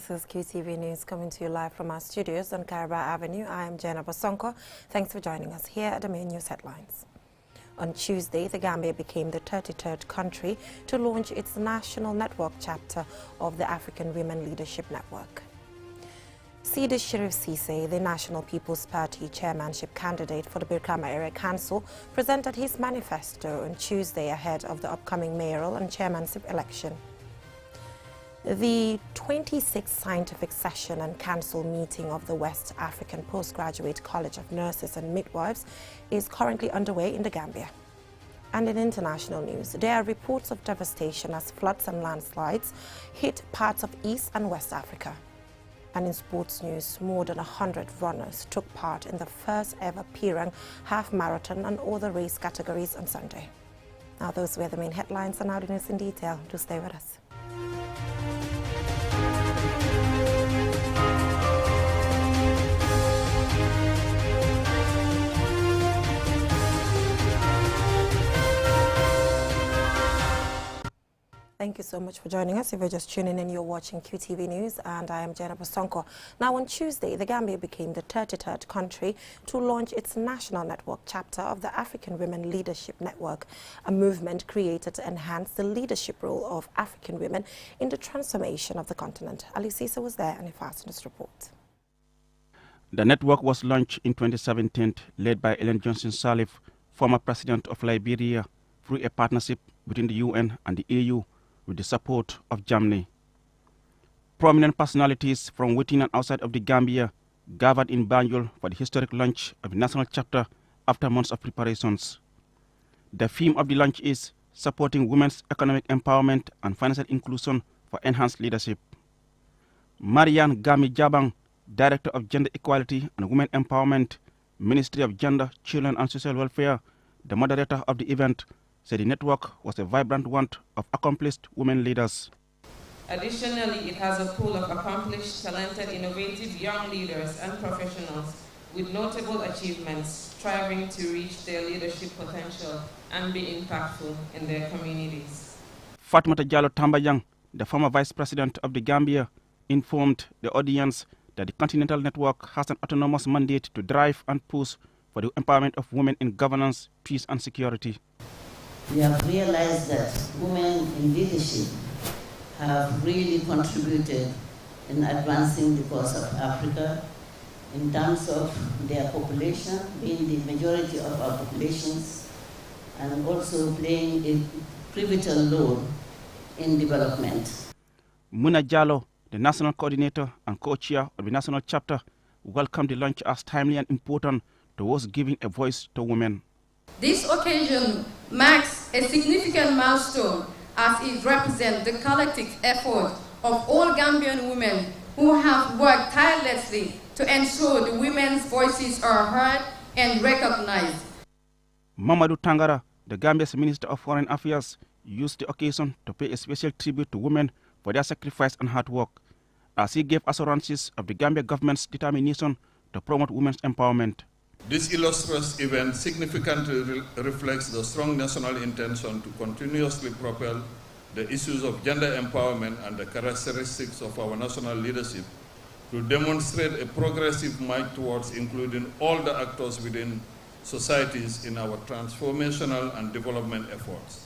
This is QTV News coming to you live from our studios on Caraba Avenue. I am Jenna Bosonko. Thanks for joining us here at the main news headlines. On Tuesday, the Gambia became the 33rd country to launch its national network chapter of the African Women Leadership Network. Sidi Sharif Cisse, the National People's Party chairmanship candidate for the Brikama Area Council, presented his manifesto on Tuesday ahead of the upcoming mayoral and chairmanship election. The 26th Scientific Session and Council meeting of the West African Postgraduate College of Nurses and Midwives is currently underway in the Gambia. And in international news, there are reports of devastation as floods and landslides hit parts of East and West Africa. And in sports news, more than 100 runners took part in the first ever Pirang half marathon and other race categories on Sunday. Now those were the main headlines, and now the news in detail. Do stay with us. Thank you so much for joining us. If you're just tuning in, you're watching QTV News, and I am Jenna Bosonko. Now, on Tuesday, the Gambia became the 33rd country to launch its national network chapter of the African Women Leadership Network, a movement created to enhance the leadership role of African women in the transformation of the continent. Ali Cisse was there and he fastened this report. The network was launched in 2017, led by Ellen Johnson Sirleaf, former president of Liberia, through a partnership between the UN and the EU, with the support of Germany. Prominent personalities from within and outside of the Gambia gathered in Banjul for the historic launch of the national chapter after months of preparations. The theme of the launch is supporting women's economic empowerment and financial inclusion for enhanced leadership. Marianne Gami Jabang, Director of Gender Equality and Women Empowerment, Ministry of Gender, Children and Social Welfare, the moderator of the event, said the network was a vibrant one of accomplished women leaders. Additionally, it has a pool of accomplished, talented, innovative young leaders and professionals with notable achievements, striving to reach their leadership potential and be impactful in their communities. Fatmata Jallo Tambayang, the former vice president of the Gambia, informed the audience that the Continental Network has an autonomous mandate to drive and push for the empowerment of women in governance, peace and security. We have realized that women in leadership have really contributed in advancing the cause of Africa in terms of their population, being the majority of our populations, and also playing a pivotal role in development. Muna Jallo, the national coordinator and co-chair of the national chapter, welcomed the launch as timely and important towards giving a voice to women. This occasion marks a significant milestone as it represents the collective effort of all Gambian women who have worked tirelessly to ensure the women's voices are heard and recognized. Mamadou Tangara, the Gambia's Minister of Foreign Affairs, used the occasion to pay a special tribute to women for their sacrifice and hard work, as he gave assurances of the Gambia government's determination to promote women's empowerment. This illustrious event significantly reflects the strong national intention to continuously propel the issues of gender empowerment and the characteristics of our national leadership to demonstrate a progressive march towards including all the actors within societies in our transformational and development efforts.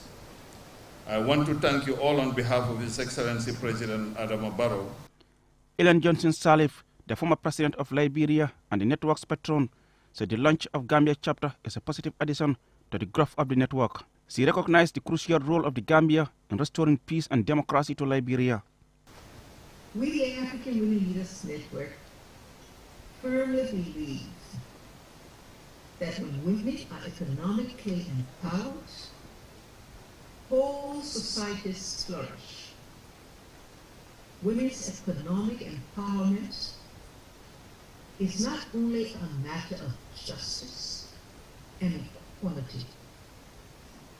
I want to thank you all on behalf of His Excellency President Adama Barrow. Ellen Johnson Sirleaf, the former president of Liberia and the network's patron, said the launch of Gambia chapter is a positive addition to the growth of the network. She recognized the crucial role of the Gambia in restoring peace and democracy to Liberia. We, the African Women Leaders Network, firmly believe that when women are economically empowered, whole societies flourish. Women's economic empowerment is not only a matter of justice and equality.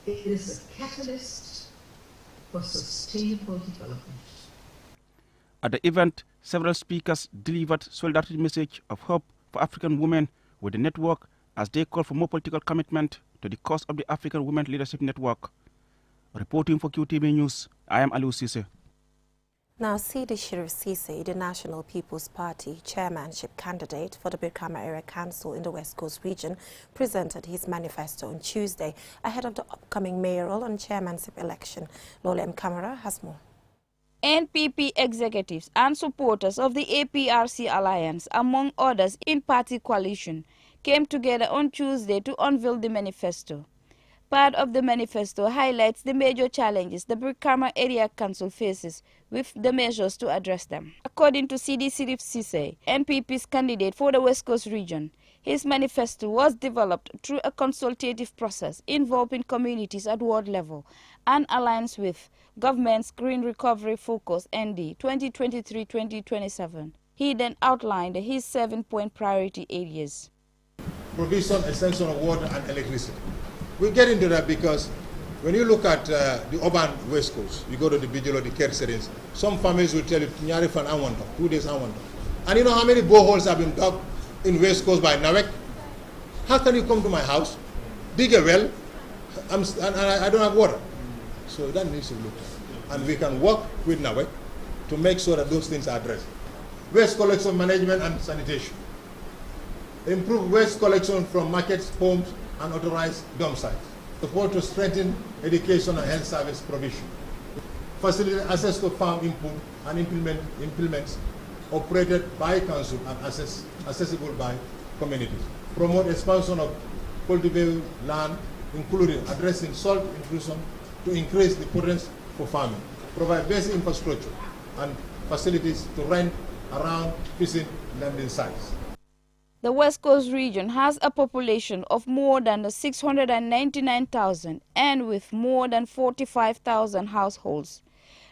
It is a catalyst for sustainable development. At the event, several speakers delivered solidarity message of hope for African women with the network as they call for more political commitment to the cause of the African Women Leadership Network. Reporting for QTV News, I am Ali Cisse. Now, Sidi Shirif Sise, the National People's Party chairmanship candidate for the Brikama Area Council in the West Coast region, presented his manifesto on Tuesday ahead of the upcoming mayoral and chairmanship election. Lola M. Camara has more. NPP executives and supporters of the APRC alliance, among others in party coalition, came together on Tuesday to unveil the manifesto. Part of the manifesto highlights the major challenges the Brikama Area Council faces with the measures to address them. According to Sidi Shirif Sise, NPP's candidate for the West Coast region, his manifesto was developed through a consultative process involving communities at ward level and aligns with government's Green Recovery Focus ND 2023-2027. He then outlined his 7-point priority areas. Provision, extension of water and electricity. We'll get into that because when you look at the urban West Coast, you go to the vigil or the care settings, some families will tell you, 2 days I want. And you know how many boreholes have been dug in West Coast by NAWEC? How can you come to my house, dig a well, and I don't have water? So that needs to be looked at. And we can work with NAWEC to make sure that those things are addressed. Waste collection management and sanitation. Improve waste collection from markets, homes, and authorized dump sites. Support to strengthen education and health service provision. Facilitate access to farm input and implements operated by council and accessible by communities. Promote expansion of cultivated land, including addressing salt intrusion to increase the potential for farming. Provide basic infrastructure and facilities to rent around fishing landing sites. The West Coast region has a population of more than 699,000 and with more than 45,000 households.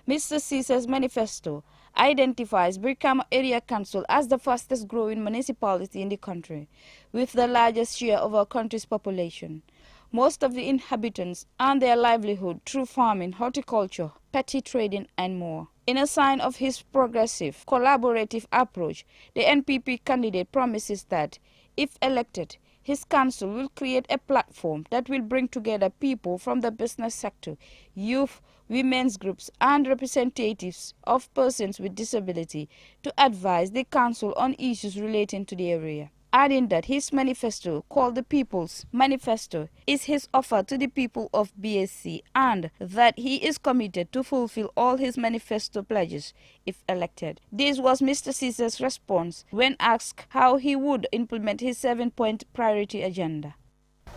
Mr. Sise's manifesto identifies Brikama Area Council as the fastest growing municipality in the country, with the largest share of our country's population. Most of the inhabitants earn their livelihood through farming, horticulture, petty trading and more. In a sign of his progressive, collaborative approach, the NPP candidate promises that, if elected, his council will create a platform that will bring together people from the business sector, youth, women's groups, and representatives of persons with disability to advise the council on issues relating to the area. Adding that his manifesto, called the People's Manifesto, is his offer to the people of BSC and that he is committed to fulfill all his manifesto pledges if elected. This was Mr. Sise's response when asked how he would implement his 7-point priority agenda.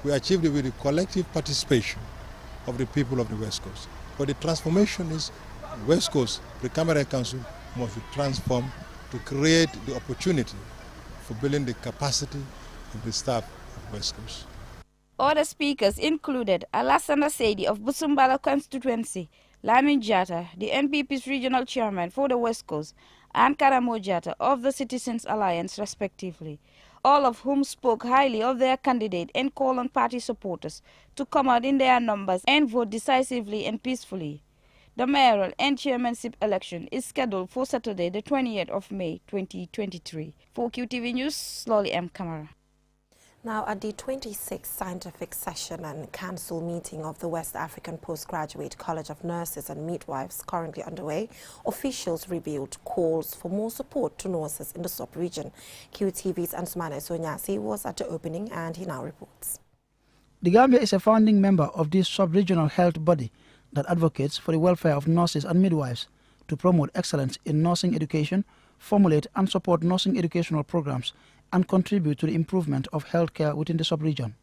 We achieved it with the collective participation of the people of the West Coast. But the transformation is West Coast, the Brikama Council must be transformed to create the opportunity for building the capacity of the staff of West Coast. Other speakers included Alassana Seidi of Busumbala constituency, Lamin Jatta, the NPP's regional chairman for the West Coast, and Karamo Jatta of the Citizens Alliance, respectively, all of whom spoke highly of their candidate and called on party supporters to come out in their numbers and vote decisively and peacefully. The mayoral and chairmanship election is scheduled for Saturday, the 28th of May, 2023. For QTV News, Lolly M. Camara. Now, at the 26th Scientific Session and Council meeting of the West African Postgraduate College of Nurses and Midwives currently underway, officials revealed calls for more support to nurses in the sub-region. QTV's Ansumana Sonyasi was at the opening and he now reports. The Gambia is a founding member of this sub-regional health body that advocates for the welfare of nurses and midwives to promote excellence in nursing education, formulate and support nursing educational programs, and contribute to the improvement of healthcare within the sub-region.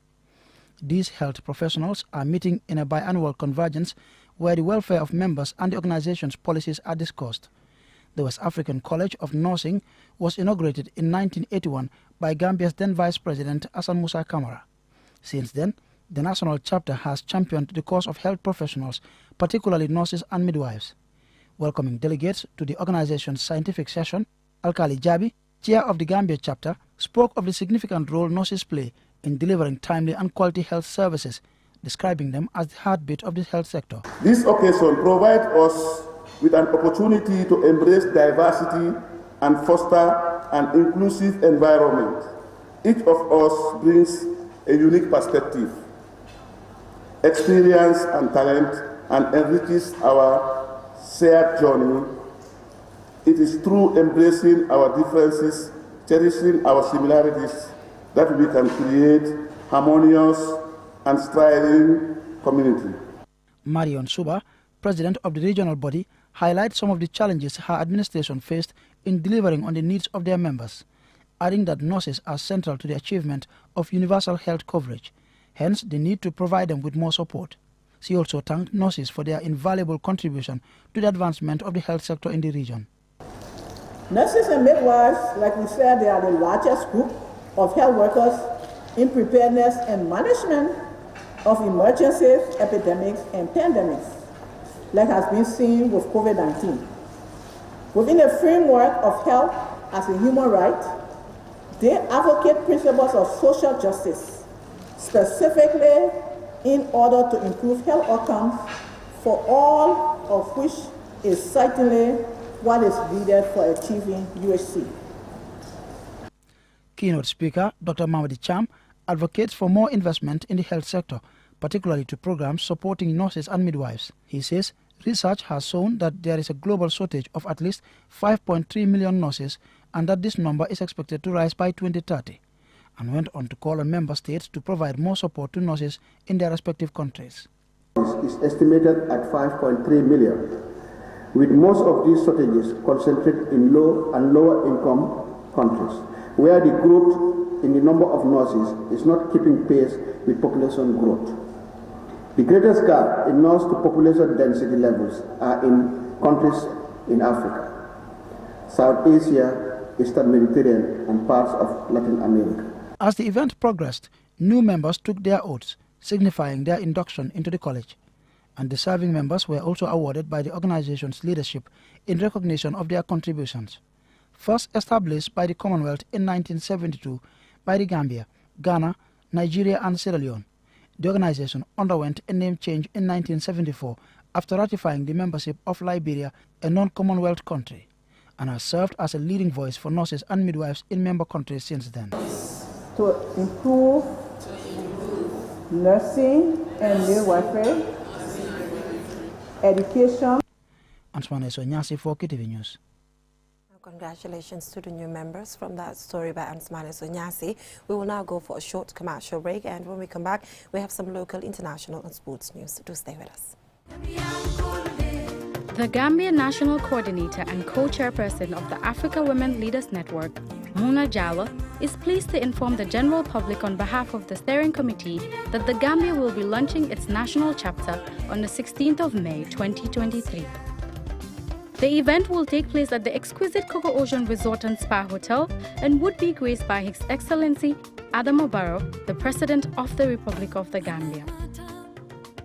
These health professionals are meeting in a biannual convergence where the welfare of members and the organization's policies are discussed. The West African College of Nursing was inaugurated in 1981 by Gambia's then Vice President Hassan Musa Kamara. Since then, the national chapter has championed the cause of health professionals, particularly nurses and midwives. Welcoming delegates to the organization's scientific session, Alkali Jabi, chair of the Gambia chapter, spoke of the significant role nurses play in delivering timely and quality health services, describing them as the heartbeat of the health sector. This occasion provides us with an opportunity to embrace diversity and foster an inclusive environment. Each of us brings a unique perspective, experience and talent, and enriches our shared journey It is through embracing our differences, cherishing our similarities, that we can create harmonious and thriving community. Marion Suba, president of the regional body, highlights some of the challenges her administration faced in delivering on the needs of their members, adding that nurses are central to the achievement of universal health coverage, hence the need to provide them with more support. She also thanked nurses for their invaluable contribution to the advancement of the health sector in the region. Nurses and midwives, like we said, they are the largest group of health workers in preparedness and management of emergencies, epidemics, and pandemics, like has been seen with COVID-19. Within the framework of health as a human right, they advocate principles of social justice, specifically in order to improve health outcomes for all of which is certainly what is needed for achieving UHC. Keynote speaker Dr. Mamadi Cham advocates for more investment in the health sector, particularly to programs supporting nurses and midwives. He says research has shown that there is a global shortage of at least 5.3 million nurses and that this number is expected to rise by 2030, and went on to call on member states to provide more support to nurses in their respective countries. Is estimated at 5.3 million, with most of these shortages concentrated in low and lower income countries, where the growth in the number of nurses is not keeping pace with population growth. The greatest gap in nurse to population density levels are in countries in Africa, South Asia, Eastern Mediterranean, and parts of Latin America. As the event progressed, new members took their oaths, signifying their induction into the college, and the serving members were also awarded by the organization's leadership in recognition of their contributions. First established by the Commonwealth in 1972 by the Gambia, Ghana, Nigeria, and Sierra Leone, the organization underwent a name change in 1974 after ratifying the membership of Liberia, a non-Commonwealth country, and has served as a leading voice for nurses and midwives in member countries since then. To improve nursing and midwifery, education. Answane Sonyasi for KTV News. Congratulations to the new members from that story by Ansmane Sonyasi. We will now go for a short commercial break, and when we come back, we have some local, international, and sports news. Do stay with us. The Gambia National Coordinator and Co-Chairperson of the Africa Women Leaders Network, Muna Jawa, is pleased to inform the general public on behalf of the steering committee that the Gambia will be launching its national chapter on the 16th of May 2023. The event will take place at the exquisite Coco Ocean Resort and Spa Hotel and would be graced by His Excellency Adama Barrow, the President of the Republic of the Gambia.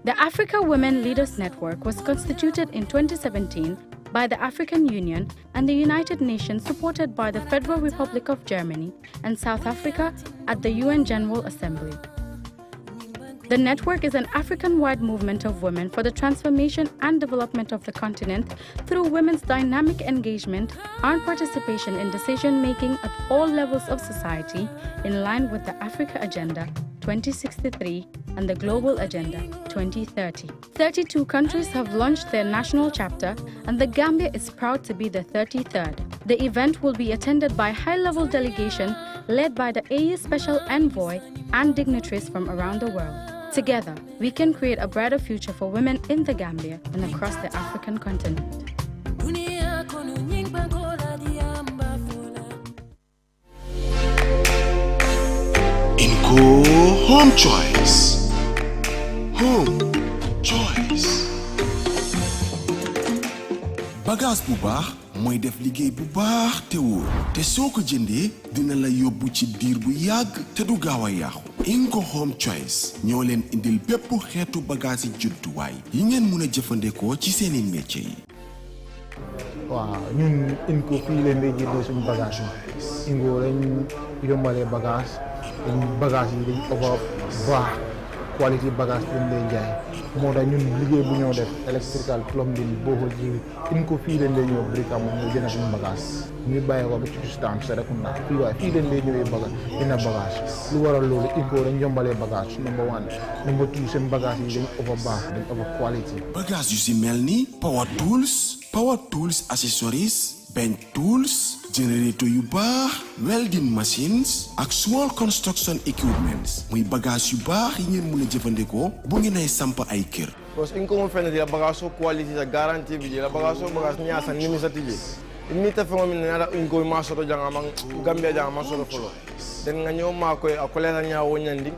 The Africa Women Leaders Network was constituted in 2017 by the African Union and the United Nations, supported by the Federal Republic of Germany and South Africa at the UN General Assembly. The network is an African-wide movement of women for the transformation and development of the continent through women's dynamic engagement and participation in decision-making at all levels of society, in line with the Africa Agenda 2063 and the Global Agenda 2030. 32 countries have launched their national chapter, and the Gambia is proud to be the 33rd. The event will be attended by a high-level delegation led by the AU Special Envoy and dignitaries from around the world. Together, we can create a brighter future for women in the Gambia and across the African continent. Inco Home Choice. Home Choice. Bagaas bu baax mooy def liggéey bu baax te wóor te soo ko jëndee dina la yóbbu ci diir bu yàgg te du gaaw a yàqu. Inco Home Choice ñoo leen indil bépp xeetu bagaas yi jumtuwaay yi ngeen mun a jëfandikoo ci seeni métier yi. waaw ñun Inco fii leen di jëndee suñu bagage yi Inco lañ yombalee bagage yi dañ over baax quality bagage lañ lay jaay moo tax ñun liggéey bu ñoo def electrical plumbing boo ji Inco fii leen lay ñëw Brikama ñu jënd suñu bagage ñu bàyyi ko ba ci stand Serekunda fii waaye fii leen lay ñëwee bagage dina bagage lu waral loolu Inco dañ yombalee bagage number 1 number 2 seen bagage yi dañ over baax dañ over quality bagage yu si mel ni power tools accessories bench tools, generator yu baax, welding machines ak small construction equipments muy bagage yu baax yi ngeen mën a jëfandikoo bu ngeen ay samp ay kër. Because inko fene di la bagage quality la guarantee bi la bagage nyasa nimi sa tiji. Imita fengo min nada inko ma soto janga mang Gambia janga ma soto folo. Den nga ñew ma koy akolera ñaawo ñandi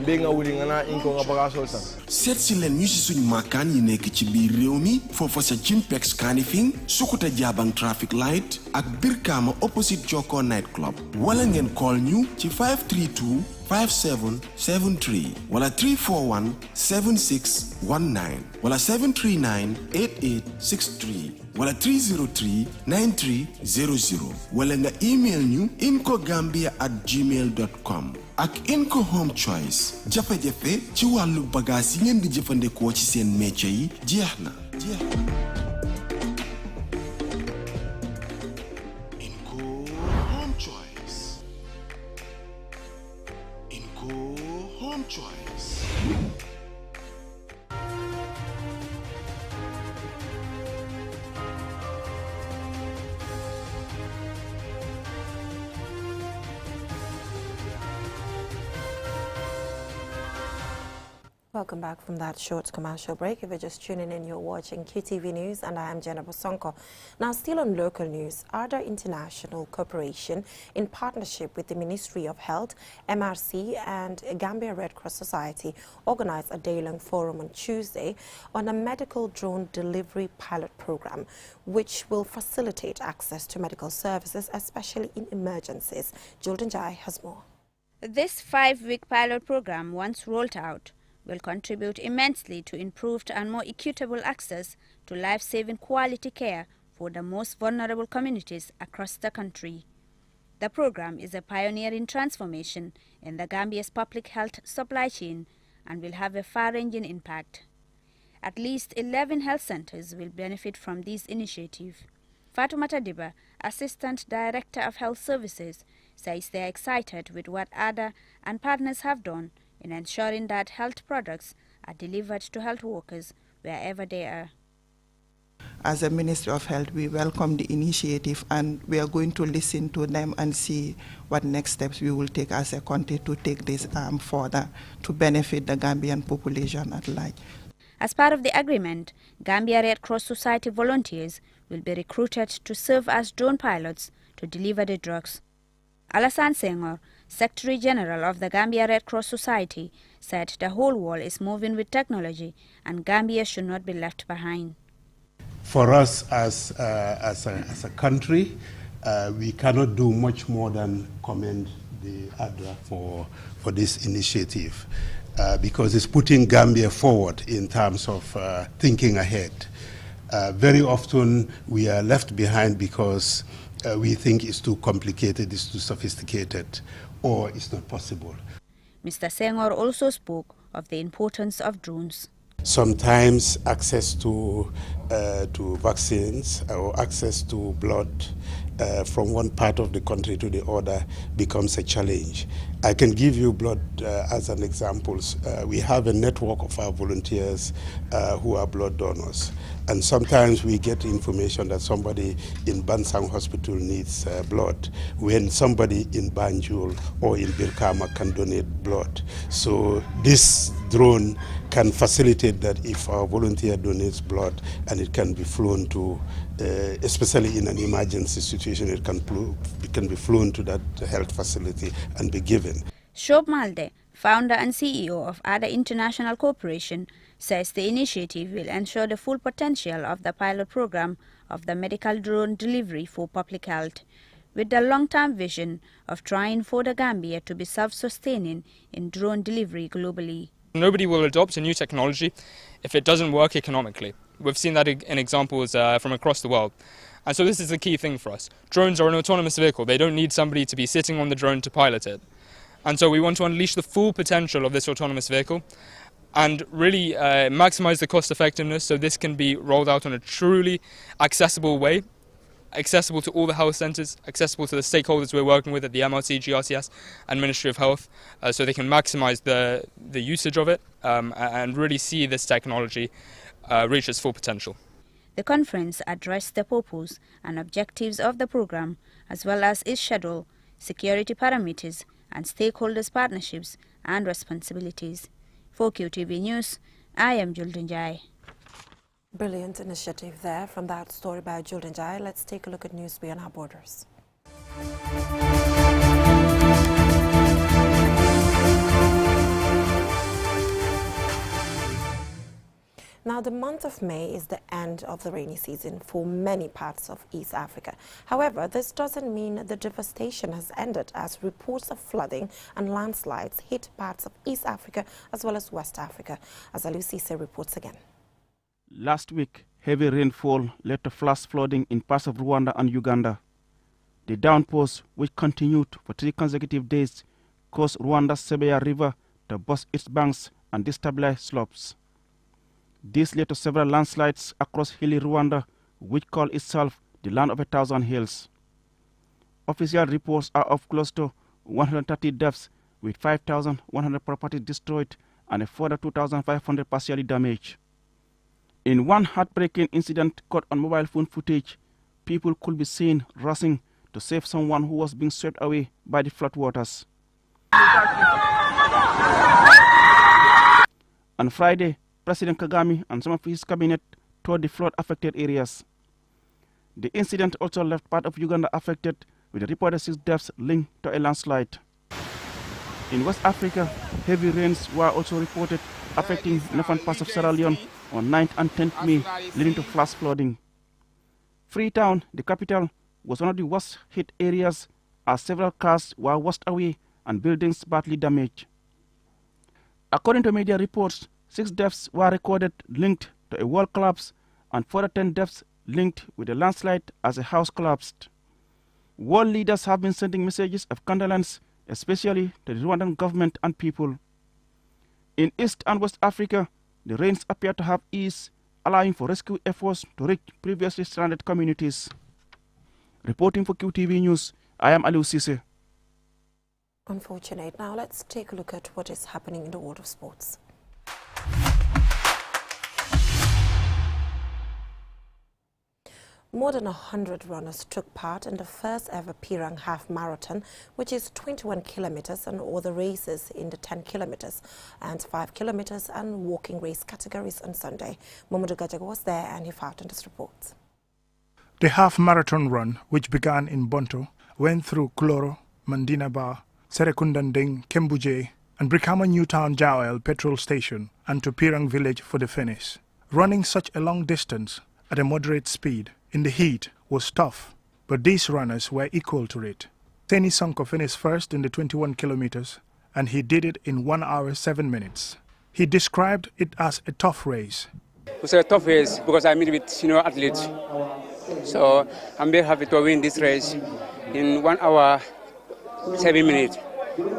mbe nga wuli nga na inko nga bagage tan. Seet si leen ñu si suñ maakaan yi nekk ci biir réew mi foofa sa Jinpex Kanifing Sukuta Jabang traffic light ak Brikama opposite Joko night club wala ngeen call ñu ci 532 5773 wala 341 7619 wala 739 8863 wala 303 9300 wala nga email ñu incogambia@gmail.com ak Inco Home Choice jafe-jafe ci wàllu bagage yi ngeen di jëfandikoo ci seen métier yi jeex na. Inco Home Choice. Inco Home Choice. Welcome back from that short commercial break. If you're just tuning in, you're watching QTV News, and I am Jennifer Sonko. Now, still on local news, ADA International Corporation, in partnership with the Ministry of Health, MRC, and Gambia Red Cross Society, organized a day-long forum on Tuesday on a medical drone delivery pilot program, which will facilitate access to medical services, especially in emergencies. Jordan Jai has more. This 5-week pilot program, once rolled out, will contribute immensely to improved and more equitable access to life-saving quality care for the most vulnerable communities across the country. The program is a pioneering transformation in the Gambia's public health supply chain and will have a far-ranging impact. At least 11 health centers will benefit from this initiative. Fatoumata Diba, Assistant Director of Health Services, says they are excited with what ADA and partners have done in ensuring that health products are delivered to health workers wherever they are. As a Ministry of Health, we welcome the initiative, and we are going to listen to them and see what next steps we will take as a country to take this further to benefit the Gambian population at large. As part of the agreement, Gambia Red Cross Society volunteers will be recruited to serve as drone pilots to deliver the drugs. Alassane Senghor, Secretary General of the Gambia Red Cross Society, said the whole world is moving with technology and Gambia should not be left behind. For us as a country, we cannot do much more than commend the ADRA for this initiative because it's putting Gambia forward in terms of thinking ahead. Very often we are left behind because we think it's too complicated, it's too sophisticated, or it's not possible. Mr. Senghor also spoke of the importance of drones. Sometimes access to vaccines or access to blood from one part of the country to the other becomes a challenge. I can give you blood as an example. We have a network of our volunteers who are blood donors. And sometimes we get information that somebody in Bansang Hospital needs blood when somebody in Banjul or in Brikama can donate blood. So this drone can facilitate that if our volunteer donates blood and it can be flown to, especially in an emergency situation, it can be flown to that health facility and be given. Shob Malde, founder and CEO of ADA International Corporation, says the initiative will ensure the full potential of the pilot program of the medical drone delivery for public health, with the long-term vision of trying for the Gambia to be self-sustaining in drone delivery globally. Nobody will adopt a new technology if it doesn't work economically. We've seen that in examples from across the world. And so this is the key thing for us. Drones are an autonomous vehicle. They don't need somebody to be sitting on the drone to pilot it. And so we want to unleash the full potential of this autonomous vehicle and really maximize the cost effectiveness so this can be rolled out in a truly accessible way, accessible to all the health centres, accessible to the stakeholders we're working with at the MRC, GRCS and Ministry of Health, so they can maximize the usage of it and really see this technology reach its full potential. The conference addressed the purpose and objectives of the program, as well as its schedule, security parameters, and stakeholders' partnerships and responsibilities. For QTV News, I am Juldinjai. Brilliant initiative there. From that story by Juldinjai, let's take a look at news beyond our borders. Now, the month of May is the end of the rainy season for many parts of East Africa. However, this doesn't mean the devastation has ended, as reports of flooding and landslides hit parts of East Africa as well as West Africa, as Alusise reports again. Last week, heavy rainfall led to flash flooding in parts of Rwanda and Uganda. The downpours, which continued for 3 consecutive days, caused Rwanda's Sebeya River to burst its banks and destabilize slopes. This led to several landslides across hilly Rwanda, which call itself the land of 1,000 hills. Official reports are of close to 130 deaths, with 5,100 properties destroyed and a further 2,500 partially damaged. In one heartbreaking incident caught on mobile phone footage, people could be seen rushing to save someone who was being swept away by the floodwaters. On Friday, President Kagame and some of his cabinet toured the flood-affected areas. The incident also left part of Uganda affected, with a reported 6 deaths linked to a landslide. In West Africa, heavy rains were also reported affecting northern parts of Sierra Leone on 9th and 10th May, leading to flash flooding. Freetown, the capital, was one of the worst hit areas, as several cars were washed away and buildings badly damaged. According to media reports, 6 deaths were recorded linked to a wall collapse and further 10 deaths linked with a landslide as a house collapsed. World leaders have been sending messages of condolence, especially to the Rwandan government and people. In East and West Africa, the rains appear to have eased, allowing for rescue efforts to reach previously stranded communities. Reporting for QTV News, I am Alusise. Unfortunate. Now let's take a look at what is happening in the world of sports. More than 100 runners took part in the first ever Pirang Half Marathon, which is 21 kilometers, and all the races in the 10 kilometers and 5 kilometers and walking race categories on Sunday. Momodu Gajaga was there and he filed in this report. The half marathon run, which began in Bonto, went through Kuloro, Mandinaba, Serekundanding, Kembuje, and Brikama Newtown Jaoel petrol station, and to Pirang village for the finish. Running such a long distance at a moderate speed in the heat was tough, but these runners were equal to it. Teni Sonko finished first in the 21 kilometers, and he did it in 1 hour 7 minutes. He described it as a tough race. It was a tough race because I meet with senior athletes. So I'm very happy to win this race in 1 hour 7 minutes.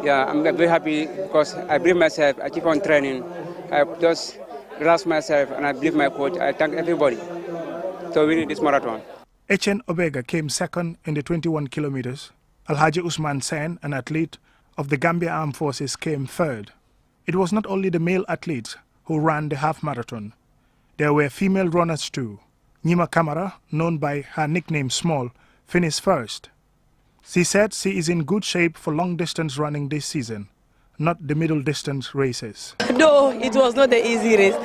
Yeah, I'm very happy because I believe myself, I keep on training. I just grasp myself and I believe my coach. I thank everybody to win this marathon. Echen Obega came second in the 21 kilometers. Alhaji Usman Sen, an athlete of the Gambia Armed Forces, came third. It was not only the male athletes who ran the half marathon. There were female runners too. Nima Kamara, known by her nickname Small, finished first. She said she is in good shape for long-distance running this season, not the middle-distance races. No, it was not the easy race,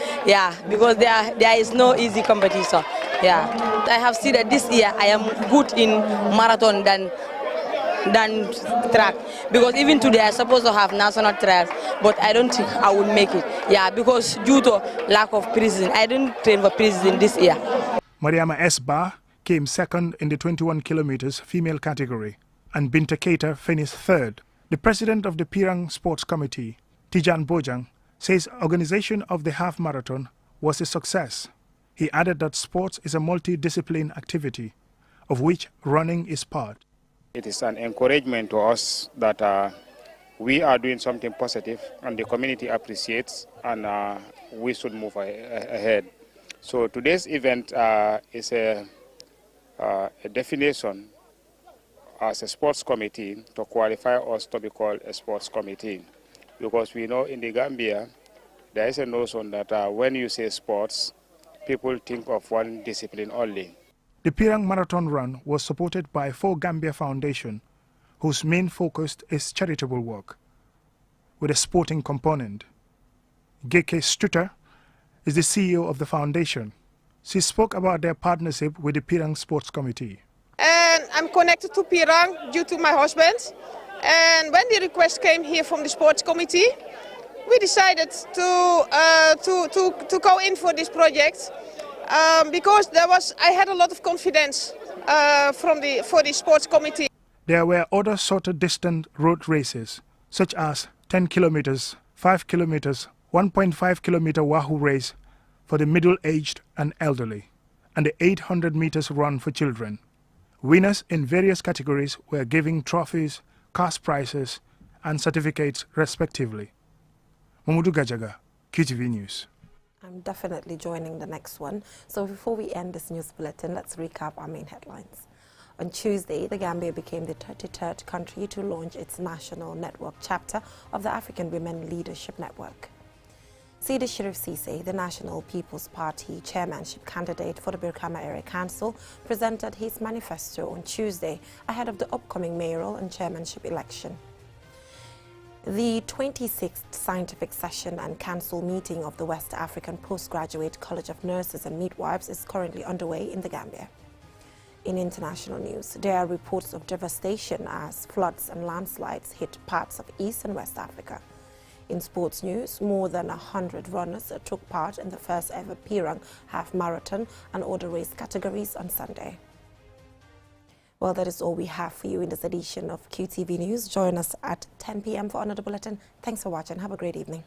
because there is no easy competition. I have seen that this year I am good in marathon than track, because even today I supposed to have national trials, but I don't think I will make it. Because due to lack of precision, I didn't train for precision this year. Mariama S. Ba came second in the 21 kilometers female category, and Binta Keita finished third. The president of the Pirang Sports Committee, Tijan Bojang, says organization of the half marathon was a success. He added that sports is a multidiscipline activity, of which running is part. It is an encouragement to us that we are doing something positive and the community appreciates, and we should move ahead. So today's event is a definition as a sports committee to qualify us to be called a sports committee, because we know in the Gambia there is a notion that when you say sports, people think of one discipline only. The Pirang Marathon Run was supported by 4 Gambia Foundation, whose main focus is charitable work, with a sporting component. Geke Strutter is the CEO of the foundation. She spoke about their partnership with the Pirang Sports Committee. And I'm connected to Pirang due to my husband. And when the request came here from the sports committee, we decided to go in for this project because I had a lot of confidence for the sports committee. There were other shorter distance road races, such as 10 kilometers, 5 kilometers, 1.5 kilometer Wahoo race for the middle-aged and elderly, and the 800 meters run for children. Winners in various categories were given trophies, cash prizes, and certificates respectively. Mamudu Gajaga, QTV News. I'm definitely joining the next one. So before we end this news bulletin, let's recap our main headlines. On Tuesday, the Gambia became the 33rd country to launch its national network chapter of the African Women Leadership Network. Sidi Sharif Cisse, the National People's Party chairmanship candidate for the Brikama Area Council, presented his manifesto on Tuesday ahead of the upcoming mayoral and chairmanship election. The 26th Scientific Session and Council meeting of the West African Postgraduate College of Nurses and Midwives is currently underway in the Gambia. In international news, there are reports of devastation as floods and landslides hit parts of East and West Africa. In sports news, more than 100 runners took part in the first ever Pirang half marathon and other race categories on Sunday. Well, that is all we have for you in this edition of QTV News. Join us at 10 p.m. for another bulletin. Thanks for watching. Have a great evening.